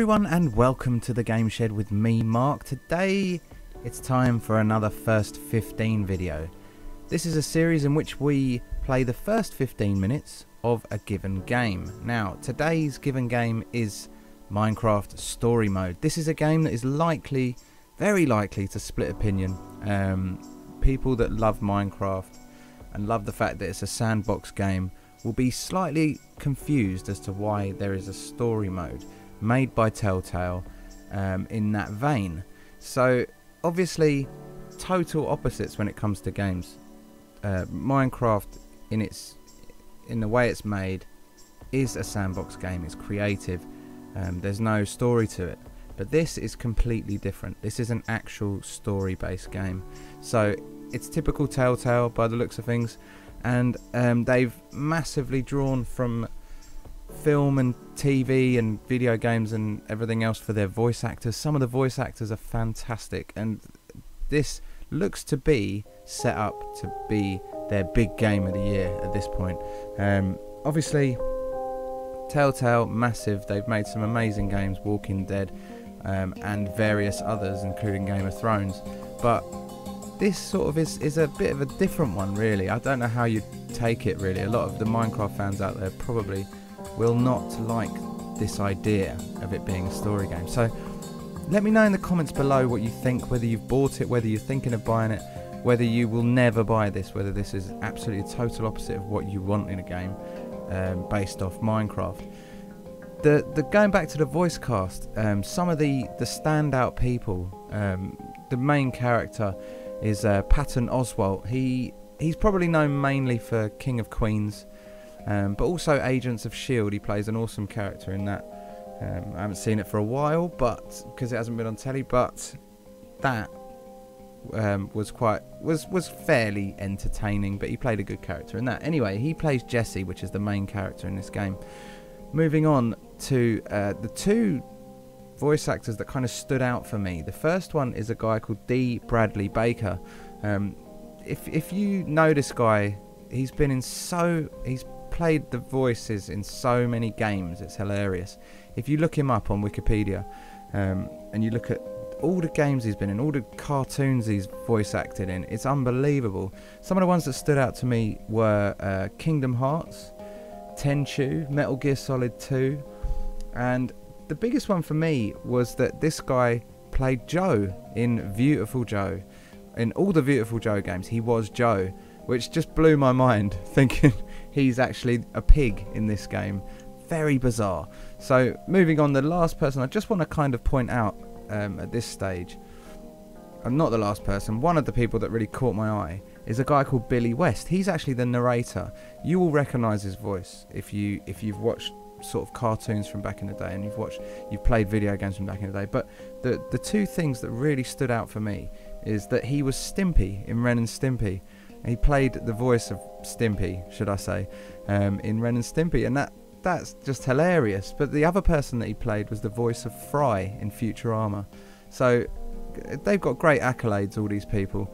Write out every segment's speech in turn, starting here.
everyone and welcome to the Game Shed with me, Mark. Today it's time for another First 15 video. This is a series in which we play the first 15 minutes of a given game. Now today's given game is Minecraft Story Mode. This is a game that is likely, very likely to split opinion. People that love Minecraft and love the fact that it's a sandbox game will be slightly confused as to why there is a story mode made by Telltale in that vein. So obviously total opposites when it comes to games. Minecraft in the way it's made is a sandbox game. It's creative. There's no story to it, but this is completely different. This is an actual story based game, so it's typical Telltale by the looks of things. And they've massively drawn from film and TV and video games and everything else for their voice actors. Some of the voice actors are fantastic, and this looks to be set up to be their big game of the year at this point. Obviously, Telltale, massive. They've made some amazing games, Walking Dead, and various others, including Game of Thrones. But this sort of is a bit of a different one, really. I don't know how you take it, really. A lot of the Minecraft fans out there probably will not like this idea of it being a story game. So let me know in the comments below what you think, whether you've bought it, whether you're thinking of buying it, whether you will never buy this, whether this is absolutely the total opposite of what you want in a game based off Minecraft. The going back to the voice cast, some of the standout people, the main character is Patton Oswalt. He's probably known mainly for King of Queens, but also Agents of S.H.I.E.L.D. He plays an awesome character in that. I haven't seen it for a while, but because it hasn't been on telly, but that was fairly entertaining. But he played a good character in that. Anyway, he plays Jesse, which is the main character in this game. Moving on to the two voice actors that kind of stood out for me. The first one is a guy called D. Bradley Baker. If you know this guy, he's played the voices in so many games. It's hilarious. If you look him up on Wikipedia and you look at all the games he's been in, all the cartoons he's voice acted in, it's unbelievable. Some of the ones that stood out to me were Kingdom Hearts, Tenchu, Metal Gear Solid 2, and the biggest one for me was that this guy played Joe in Beautiful Joe. In all the Beautiful Joe games, he was Joe, which just blew my mind, thinking he's actually a pig in this game. Very bizarre. So moving on, the last person I just want to kind of point out at this stage, I'm not the last person, one of the people that really caught my eye is a guy called Billy West. He's actually the narrator. You will recognise his voice if you've watched sort of cartoons from back in the day and you've played video games from back in the day. But the two things that really stood out for me is that he was Stimpy in Ren and Stimpy. He played the voice of Stimpy, should I say, in Ren and Stimpy, and that's just hilarious. But the other person that he played was the voice of Fry in Futurama. So they've got great accolades, all these people.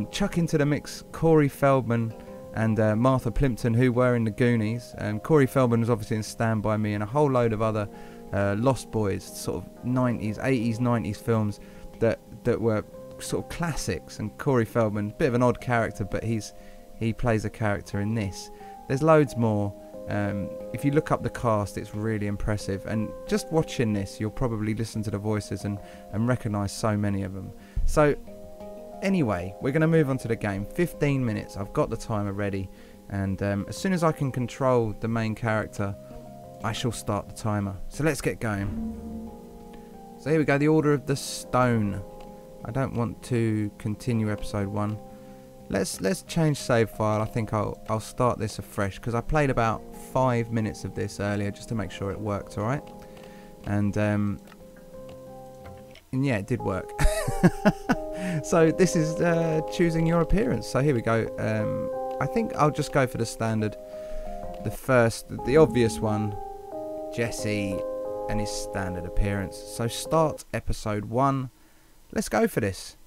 Chuck into the mix Corey Feldman and Martha Plimpton, who were in the Goonies. Corey Feldman was obviously in Stand By Me and a whole load of other Lost Boys, sort of 90s, 80s, 90s films that were sort of classics. And Corey Feldman, bit of an odd character, but he plays a character in this. There's loads more. If you look up the cast, it's really impressive. And just watching this, you'll probably listen to the voices and recognise so many of them. So anyway, we're going to move on to the game. 15 minutes. I've got the timer ready, and as soon as I can control the main character, I shall start the timer. So let's get going. So here we go, the Order of the Stone. I don't want to continue episode 1. Let's change save file. I think I'll start this afresh, because I played about 5 minutes of this earlier just to make sure it worked alright. And yeah, it did work. So this is choosing your appearance. So here we go. I think I'll just go for the standard. The obvious one, Jesse and his standard appearance. So start episode 1. Let's go for this.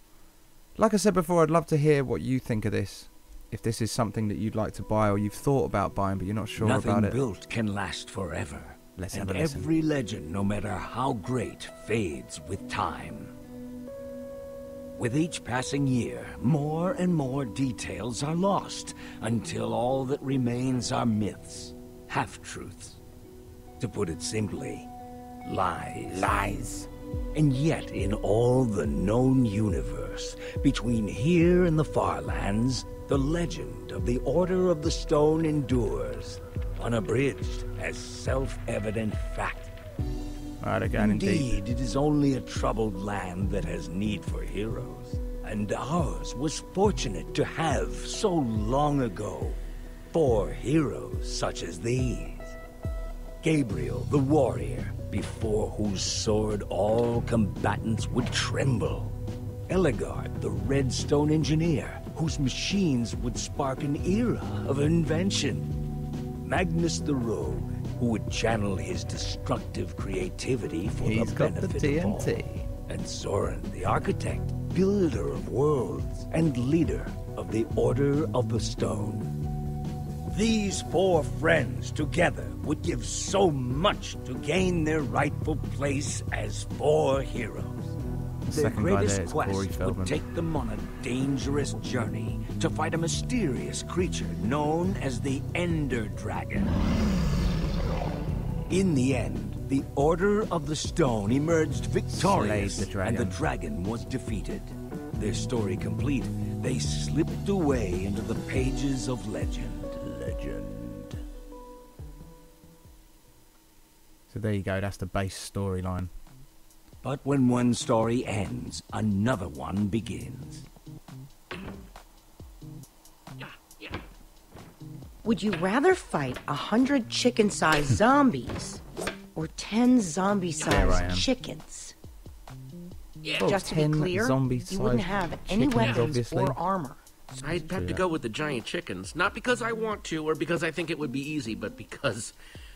Like I said before, I'd love to hear what you think of this. If this is something that you'd like to buy or you've thought about buying but you're not sure about it. Nothing built can last forever. Let's And have a listen. every legend, no matter how great, fades with time. With each passing year, more and more details are lost, until all that remains are myths, half-truths. To put it simply, lies. Lies. And yet, in all the known universe, between here and the far lands, the legend of the Order of the Stone endures, unabridged as self-evident fact. Right, again, indeed. Indeed, it is only a troubled land that has need for heroes. And ours was fortunate to have, so long ago, 4 heroes such as these. Gabriel, the warrior, before whose sword all combatants would tremble. Eligard, the redstone engineer, whose machines would spark an era of invention. Magnus the rogue, who would channel his destructive creativity for He's the got the benefit of all. TNT. And Soren, the architect, builder of worlds, and leader of the Order of the Stone. These 4 friends together would give so much to gain their rightful place as 4 heroes. The Their second guy greatest there is Corey quest Feldman. would take them on a dangerous journey to fight a mysterious creature known as the Ender Dragon. In the end, the Order of the Stone emerged victorious, Slayed the and the dragon. dragon was defeated. Their story complete, they slipped away into the pages of legend. So there you go, that's the base storyline. But when one story ends, another one begins. Would you rather fight 100 chicken-sized zombies or 10 There I am. zombie-sized chickens? Oh, Just to be 10 clear, zombie-sized you wouldn't have any chickens, weapons obviously. or armor. I'd have to go with the giant chickens, not because I want to or because I think it would be easy, but because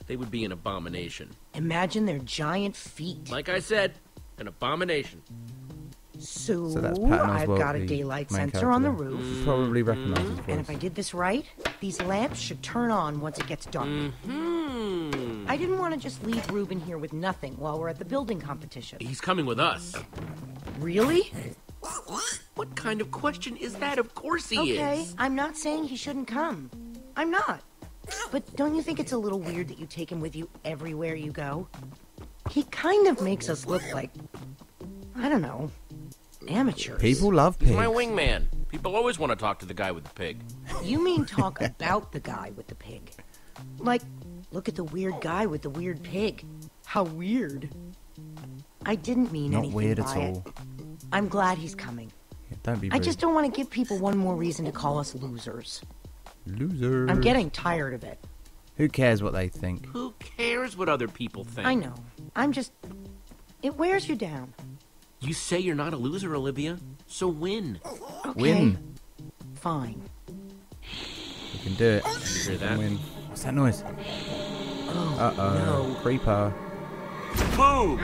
they would be an abomination. Imagine their giant feet. Like I said, an abomination. So, So that's Patton I've Oswalt, got a the daylight main sensor on the character there. roof. You probably recognise his And if voice. I did this right, these lamps should turn on once it gets dark. I didn't want to just leave Ruben here with nothing while we're at the building competition. He's coming with us. Really? What kind of question is that? Of course he Okay, is. I'm not saying he shouldn't come. I'm not. But don't you think it's a little weird that you take him with you everywhere you go? He kind of makes us look like, I don't know, amateurs. People love He's pigs. my wingman. People always want to talk to the guy with the pig. You mean talk about the guy with the pig. Like, look at the weird guy with the weird pig. How weird. I didn't mean Not anything weird by at it. all. I'm glad he's coming. Yeah, don't be rude. I just don't want to give people one more reason to call us losers. Loser. I'm getting tired of it. Who cares what they think? Who cares what other people think? I know. I'm just... It wears you down. You say you're not a loser, Olivia, so win. Okay. Win. Fine. You can do it. You hear that? Win. What's that noise? Oh, Uh-oh. no. Creeper. Boom!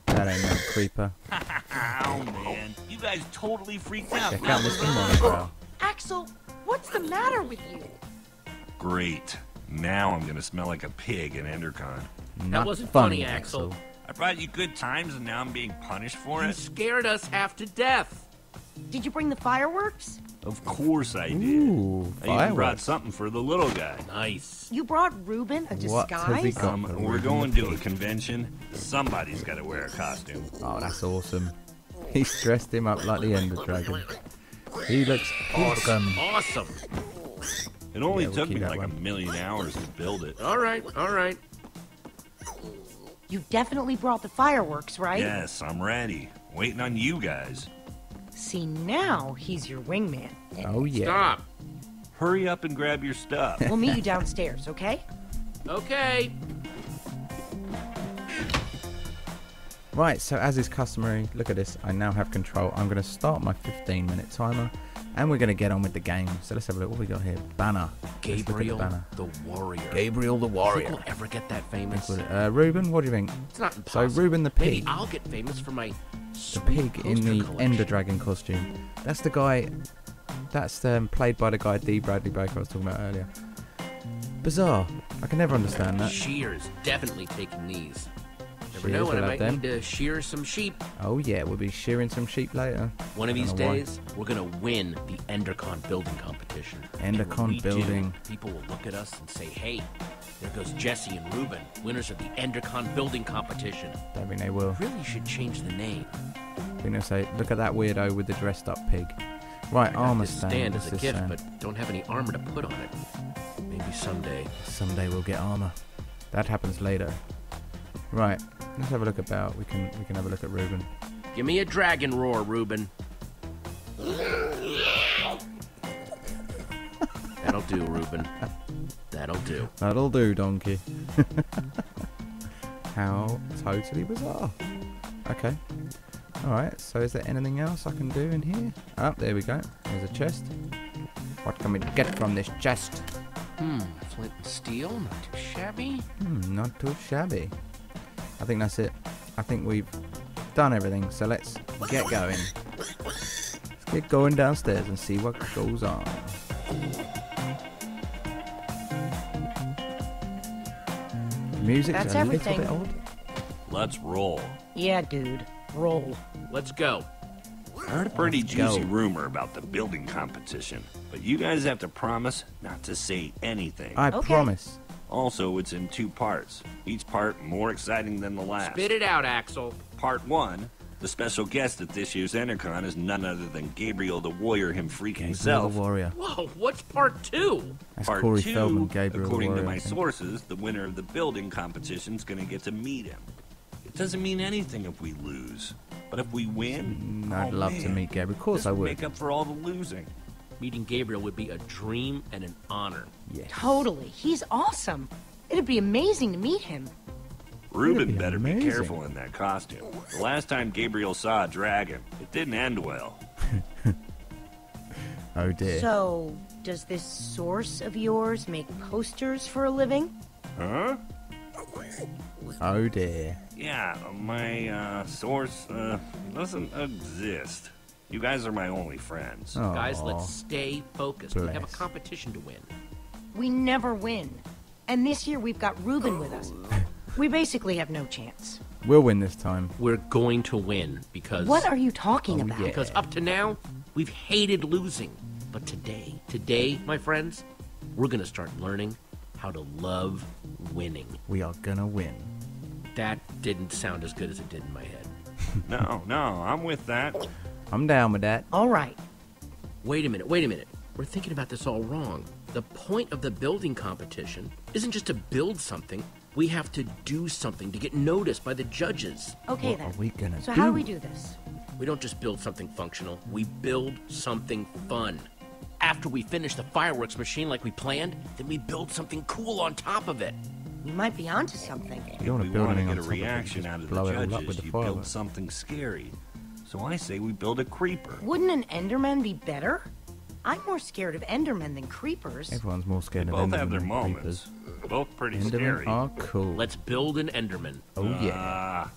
That ain't no creeper. Oh man, you guys totally freaked out. Check out Mr. Monochrome. Axel, what's the matter with you? Great. Now I'm gonna smell like a pig in Endercon. Not wasn't funny, funny, Axel. I brought you good times and now I'm being punished for You it? scared us half to death. Did you bring the fireworks? Of course I did. Ooh, I even brought fireworks. something for the little guy. Nice. You brought Ruben a What has he disguise? got? We're going to a convention. Somebody's gotta wear a costume. Oh, that's awesome. He's dressed him up like the Ender Dragon. He looks awesome. Awesome. It only Yeah, we'll took keep me that like one. a million hours to build it. All right, all right. You definitely brought the fireworks, right? Yes, I'm ready. Waiting on you guys. See, now he's your wingman. Oh, yeah. Stop. Hurry up and grab your stuff. We'll meet you downstairs, okay? Okay. Right, so as is customary, look at this. I now have control. I'm going to start my 15-minute timer, and we're going to get on with the game. So let's have a look. What we got here? Banner. Let's look at the Gabriel banner. the Warrior. Gabriel the Think Warrior. we'll ever get that famous? Ruben, what do you think? It's not So impossible. Ruben the Maybe pig. I'll get famous for my The sweet pig in poster the collection. Ender Dragon costume. That's the guy. That's played by the guy D. Bradley Baker I was talking about earlier. Bizarre. I can never understand that. Shears definitely taking these. Never Shears know when I will might have need to shear some sheep. Oh yeah, we'll be shearing some sheep later. One of I these don't know why. days, we're gonna win the Endercon building competition. And when Endercon we do, building. people will look at us and say, "Hey, there goes Jesse and Ruben, winners of the Endercon building competition." Don't think they will. Really should change the name. I think they'll say, look at that weirdo with the dressed up pig. Right, I got armor this stand. stand What's as a this gift, saying? but don't have any armor to put on it. Maybe someday. Someday we'll get armor. That happens later. Right, let's have a look about. We can have a look at Ruben. Give me a dragon roar, Ruben. That'll do, Ruben. That'll do. That'll do, donkey. How totally bizarre. Okay. Alright, so is there anything else I can do in here? Oh, there we go. There's a chest. What can we get from this chest? Flint and steel, not too shabby. Not too shabby. I think that's it. I think we've done everything, so let's get going. Let's get going downstairs and see what goes on. The music's That's a everything. little bit odd. Let's roll. Yeah, dude. Roll. Let's go. I heard a pretty Let's go. juicy rumor about the building competition, but you guys have to promise not to say anything. I Okay. promise. Also, it's in 2 parts, each part more exciting than the last. Spit it out, Axel. Part 1, the special guest at this year's Endercon is none other than Gabriel the Warrior him freak Gabriel himself. the Warrior. Whoa, what's part 2? That's Part Corey 2, Feldman, Gabriel according the to Warrior. my I think. sources, the winner of the building competition's gonna get to meet him. It doesn't mean anything if we lose, but if we win, I'd love to man, meet Gabriel. Of course this I would would. make up for all the losing. Meeting Gabriel would be a dream and an honor. Yes. Totally. He's awesome. It'd be amazing to meet him. Reuben be better amazing. be careful in that costume. The last time Gabriel saw a dragon, it didn't end well. Oh dear. So, does this source of yours make posters for a living? Huh? Oh dear. Yeah, my source doesn't exist. You guys are my only friends. Oh. Guys, let's stay focused. We have a Bless. competition to win. We never win. And this year we've got Ruben with us. We basically have no chance. We'll win this time. We're going to win because What are you talking Oh, about? yeah. because up to now we've hated losing. But today, my friends, we're going to start learning how to love winning. We are gonna win. That didn't sound as good as it did in my head. No, I'm with that. I'm down with that. All right. Wait a minute. We're thinking about this all wrong. The point of the building competition isn't just to build something. We have to do something to get noticed by the judges. Okay What then. are we gonna So do? how do we do this? We don't just build something functional, we build something fun. After we finish the fireworks machine like we planned, then we build something cool on top of it. You might be onto something. You don't We want to build want to anything get on a top of it, reaction just out of blow the it all up judges. with the You build fireworks. something scary. So I say we build a creeper. Wouldn't an Enderman be better? I'm more scared of Endermen than creepers. Everyone's more scared They of both Endermen have their than moments. creepers. Both pretty Endermen scary. are cool. Let's build an Enderman. Oh yeah.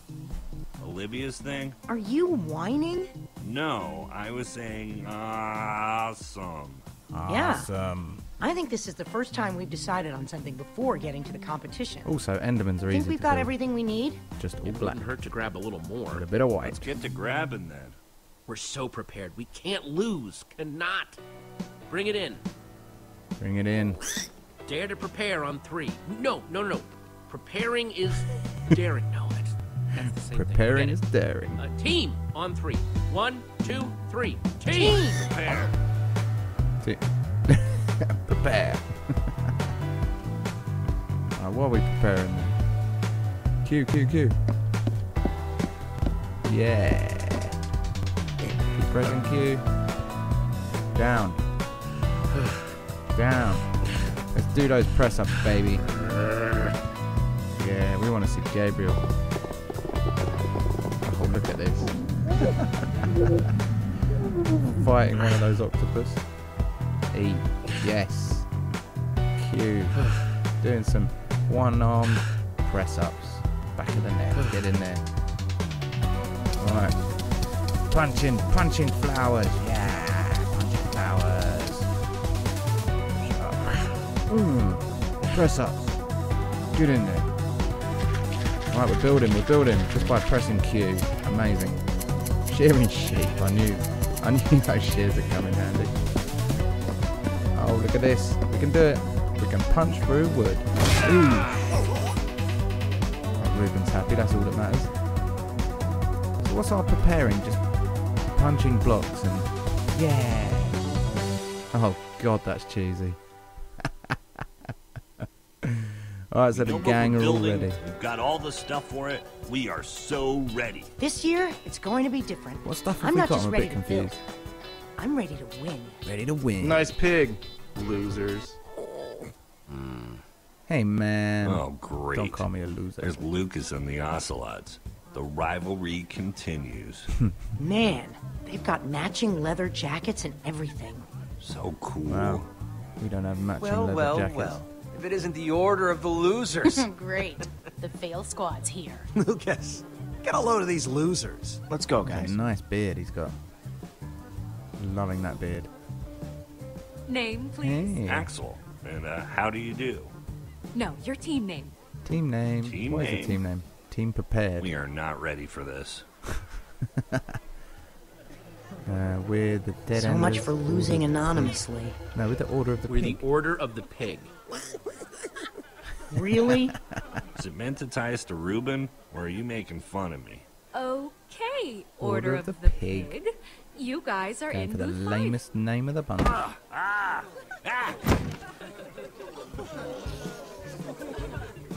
Olivia's thing? Are you whining? No, I was saying awesome. Yeah. Awesome. I think this is the first time we've decided on something before getting to the competition. Also, Endermans are Think easy we've to got build. everything we need? Just all It black wouldn't hurt to grab a little with more. a bit of Let's white. get to grabbing then. We're so prepared. We can't lose. Cannot. Bring it in. Bring it in. Dare to prepare on 3. No. Preparing is daring. No, that's the same Preparing thing. is daring. Team on 3. 1, 2, 3. Team. Team! Prepare. See- Prepare. What are we preparing then? Q. Yeah. Keep pressing Q. Down. Down. Let's do those press ups, baby. Yeah, we want to see Gabriel. Oh, look at this. Fighting one of those octopus. E. Yes. Q. Doing some one-armed press-ups. Back of the net. Get in there. Alright. Punching flowers. Yeah. Punching flowers. Press ups. Get in there. Right, we're building just by pressing Q. Amazing. Shearing sheep. I knew those shears would come in handy. Oh, look at this. We can do it. We can punch through wood. Ooh. Oh, Ruben's happy. That's all that matters. So what's our preparing? Just punching blocks and yeah. Oh God, that's cheesy. Alright, so the gang are all ready. We've got all the stuff for it. We are so ready. This year, it's going to be different. What stuff have I'm we not got? just I'm a ready bit to build. confused. I'm ready to win. Ready to win. Nice pig, losers. Hey man. Oh, great. Don't call me a loser. There's Lucas and the Ocelots. The rivalry continues. Man, they've got matching leather jackets and everything. So cool. Wow. We don't have matching leather jackets. Well. If it isn't the order of the losers. Great. The fail squad's here. Lucas, get a load of these losers. Let's go, guys. Nice beard he's got. Loving that beard. Name, please. Hey. Axel. And how do you do? No, your team name. Team name. Team What is name? the team name? Team prepared. We are not ready for this. We're the dead So much for losing anonymously. No, we're the Order of the We're Pig. the Order of the Pig. Really? Is it meant to tie us to Reuben, or are you making fun of me? Okay, Order Order of of the the Pig. Pig. You guys are Going in for the booth lamest name of the bunch.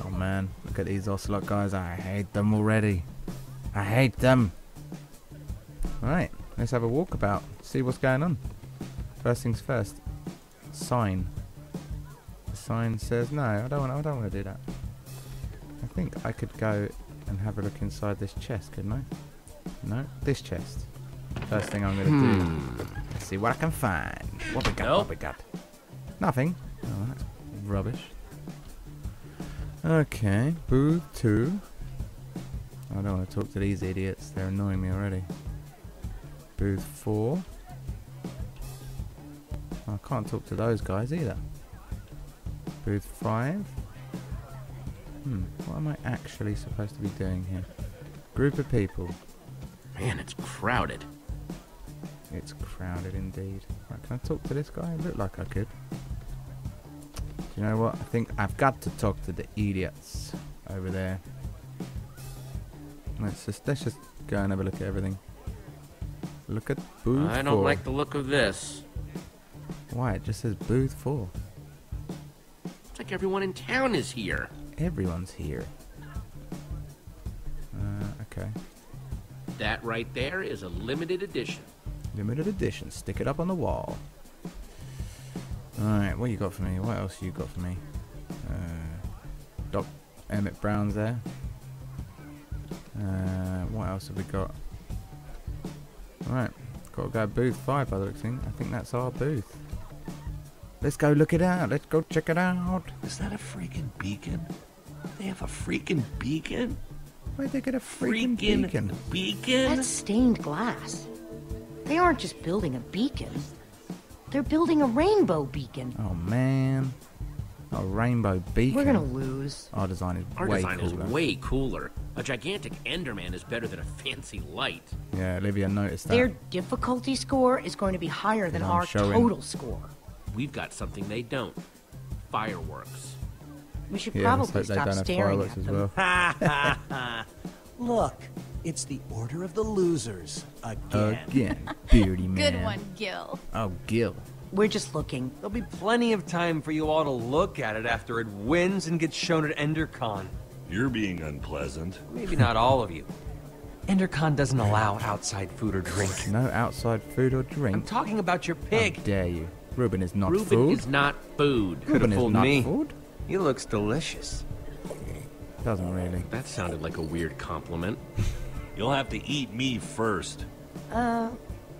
Oh man, look at these Ocelot guys. I hate them already. I hate them. Right, let's have a walkabout. See what's going on. First things first. Sign. The sign says no. I don't want to do that. I think I could go and have a look inside this chest, couldn't I? No, this chest. First thing I'm gonna do. Let's see what I can find. What we got? Nope. What we got? Nothing. Oh, that's rubbish. Okay, booth 2. I don't want to talk to these idiots. They're annoying me already. Booth 4. I can't talk to those guys either. Booth 5. What am I actually supposed to be doing here? Group of people. Man, it's crowded. It's crowded indeed. Right, can I talk to this guy? It looked like I could. Do you know what? I think I've got to talk to the idiots over there. Let's just go and have a look at everything. Look at booth 4. I don't like the look of this. Why? It just says booth 4. It's like everyone in town is here. Everyone's here. Okay. That right there is a limited edition. Limited edition. Stick it up on the wall. Alright, what you got for me? What else you got for me? Doc Emmett Brown's there. What else have we got? Alright, got to go booth 5 by the looks of things. I think that's our booth. Let's go look it out. Let's go check it out. Is that a freaking beacon? They have a freaking beacon? Where'd they get a freaking beacon? Beacon? That's stained glass. They aren't just building a beacon. They're building a rainbow beacon. Oh man. A rainbow beacon. We're gonna lose. Our design is Our way design cooler. is way cooler. A gigantic Enderman is better than a fancy light. Yeah, Olivia noticed that. Their difficulty score is going to be higher than I'm our showing. total score. We've got something they don't. Fireworks. We should Yeah, let's probably hope they stop don't have staring fireworks at as them. well. Look, it's the order of the losers again. Again, beardy man. Good one, Gil. Oh, Gil. We're just looking. There'll be plenty of time for you all to look at it after it wins and gets shown at EnderCon. You're being unpleasant. Maybe not all of you. EnderCon doesn't allow outside food or drink. No outside food or I'm drink. talking about your How pig. dare you? Reuben is not Reuben food. is not food. Could've Reuben is fooled not me. food. He looks delicious. Doesn't really. That sounded like a weird compliment. You'll have to eat me first.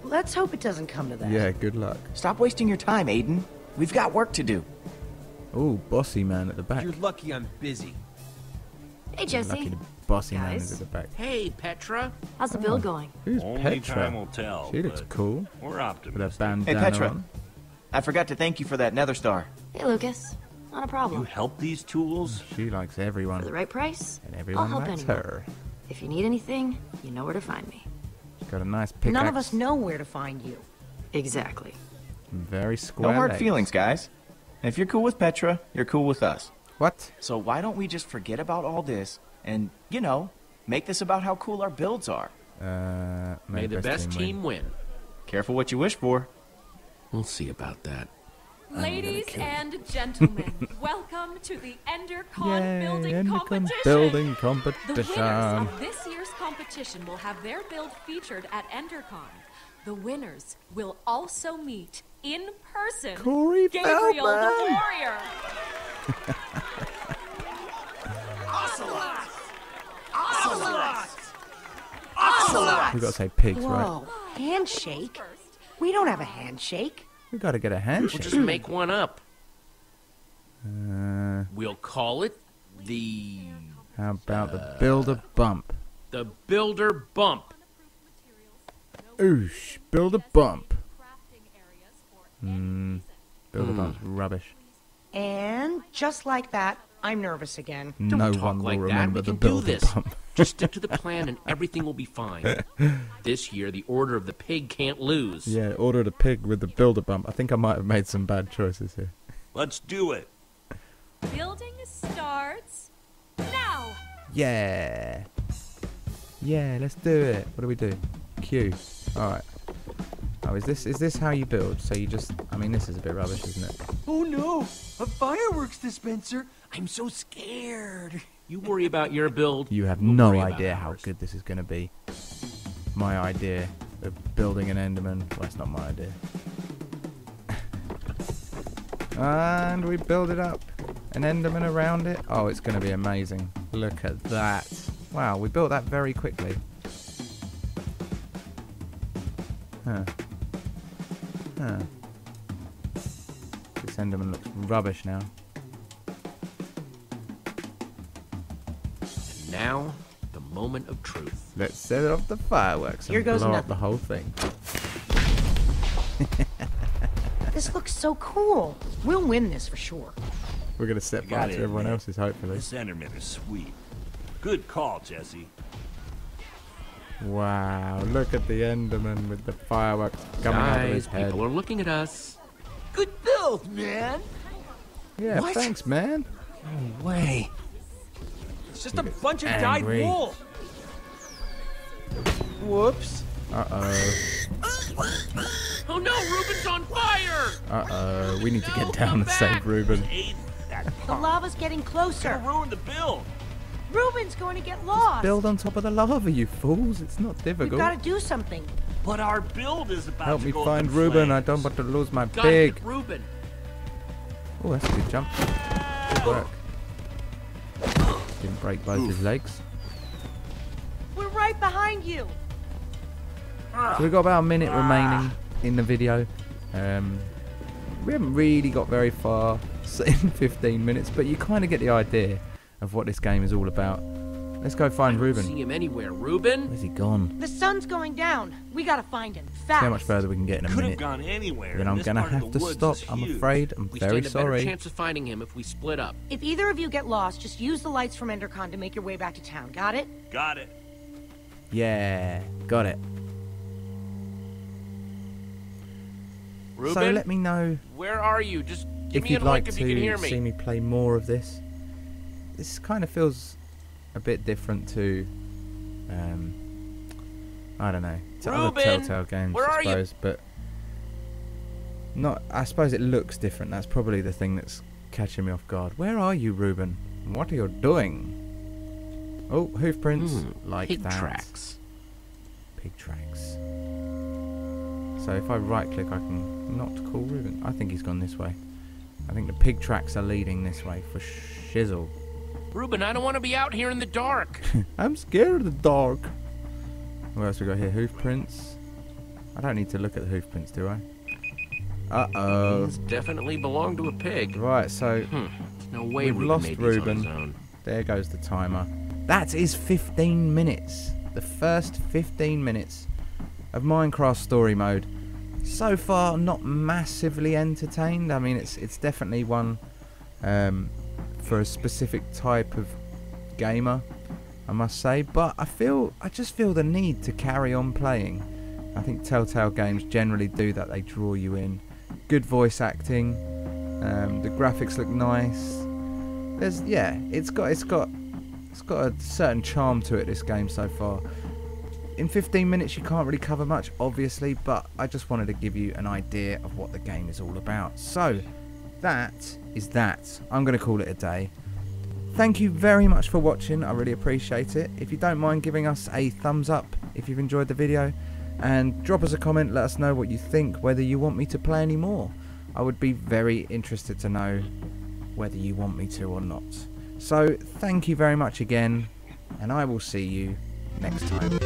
Let's hope it doesn't come to that. Yeah, good luck. Stop wasting your time, Aiden. We've got work to do. Oh, bossy man at the back. You're lucky I'm busy. Hey, Lucky Jesse. the bossy man Guys. is at the back. Hey, Petra. How's the build going? Who's Only Petra? time will tell. She looks but cool We're with a optimistic. bandana Hey, Petra. on. I forgot to thank you for that nether star. Hey, Lucas. Not a You problem. help these tools? She likes everyone. For the right price, And I'll everyone help likes anyone. her. If you need anything, you know where to find me. She's got a nice pickaxe. None of us know where to find you. Exactly. Very square No hard legs. feelings, guys. And if you're cool with Petra, you're cool with us. What? So why don't we just forget about all this and, you know, make this about how cool our builds are? May the best team win. Careful what you wish for. We'll see about that. Ladies and gentlemen, welcome to the EnderCon Yay, building Endercon competition. building The winners competition. of this year's competition will have their build featured at EnderCon. The winners will also meet in person Corey Gabriel the Feldman. Warrior. We gotta say pigs, right? Whoa, handshake? We don't have a handshake. We gotta get a We'll handshake. just make one up. Uh, We'll call it the how about the builder bump? Builder Bump. Oosh, builder bump. Builder bump's rubbish. And just like that, I'm nervous again. No talk one will like that. remember We the can do builder this. bump. Just stick to the plan and everything will be fine. This year, the Order of the Pig can't lose. Yeah, order the pig with the builder bump. I think I might have made some bad choices here. Let's do it. Building starts now. Yeah. Yeah, let's do it. What do we do? Q. Alright. Oh, is this how you build? So you just... I mean, this is a bit rubbish, isn't it? Oh no! A fireworks dispenser! I'm so scared. You worry about your build. You have we'll no worry about idea how ours. good this is going to be. My idea of building an Enderman. Well, it's not my idea. And we build it up. An Enderman around it. Oh, it's going to be amazing. Look at that. Wow, we built that very quickly. Huh. Huh. This Enderman looks rubbish now. And now, the moment of truth. Let's set off the fireworks Here and goes blow up nothing. the whole thing. This looks so cool. We'll win this for sure. We're going to set I fire gotta to everyone admit, else's, hopefully. This Enderman is sweet. Good call, Jesse. Wow, look at the Enderman with the fireworks coming out of his Guys, head. people are looking at us. Good build, man! Yeah, What? thanks, man. No way. It's just a He gets bunch of angry. dyed wool. Whoops. Uh-oh. Oh no, Ruben's on fire! Uh-oh. We need to No, get down come and save back. Ruben. Aid that The pump. lava's getting closer. Gonna ruin the build. Ruben's going to get lost. Build on top of the lava, you fools. It's not We've difficult. got to do something. But our build is about Help to me go find up in Ruben. I flames. don't want to lose my Gotta pig. get Ruben. Oh, that's a good jump. Good work. Didn't break both his legs. We're right behind you. So we've got about a minute remaining in the video. We haven't really got very far in 15 minutes, but you kind of get the idea of what this game is all about. Let's go find See Ruben. him anywhere. Ruben? Where's he gone? The sun's going down. We got to find him See fast. how much further we can get in a Could have minute. gone anywhere. Then and I'm this gonna part of have the to woods stop. is I'm huge. afraid. I'm We very stand a better sorry. chance of finding him if we split up. If either of you get lost, just use the lights from EnderCon to make your way back to town. Got it? Got it. Yeah, got it. Ruben, So let me know where are you? Just give if me you'd a like look if you can hear to me. see me play more of this. This kind of feels a bit different to, I don't know, to other Ruben, Telltale games, where I are you? suppose, but not. I suppose it looks different. That's probably the thing that's catching me off guard. Where are you, Ruben? What are you doing? Oh, hoof prints, like Pig that. tracks. Pig tracks. So if I right click I can not call Ruben. I think he's gone this way. I think the pig tracks are leading this way for shizzle. Ruben, I don't want to be out here in the dark. I'm scared of the dark. What else we got here? Hoof prints. I don't need to look at the hoof prints, do I? Uh-oh. These definitely belong to a pig. Right, so No way we've Ruben lost made these Ruben. on his own. There goes the timer. That is 15 minutes. The first 15 minutes of Minecraft Story Mode. So far, not massively entertained. I mean, it's definitely one for a specific type of gamer, I must say, but I just feel the need to carry on playing. I think Telltale games generally do that. They draw you in. Good voice acting, the graphics look nice. It's got a certain charm to it, this game so far. In 15 minutes you can't really cover much, obviously, but I just wanted to give you an idea of what the game is all about. So that is that. I'm going to call it a day. Thank you very much for watching. I really appreciate it. If you don't mind giving us a thumbs up if you've enjoyed the video, and drop us a comment, let us know what you think, whether you want me to play any more. I would be very interested to know whether you want me to or not. So thank you very much again, and I will see you next time.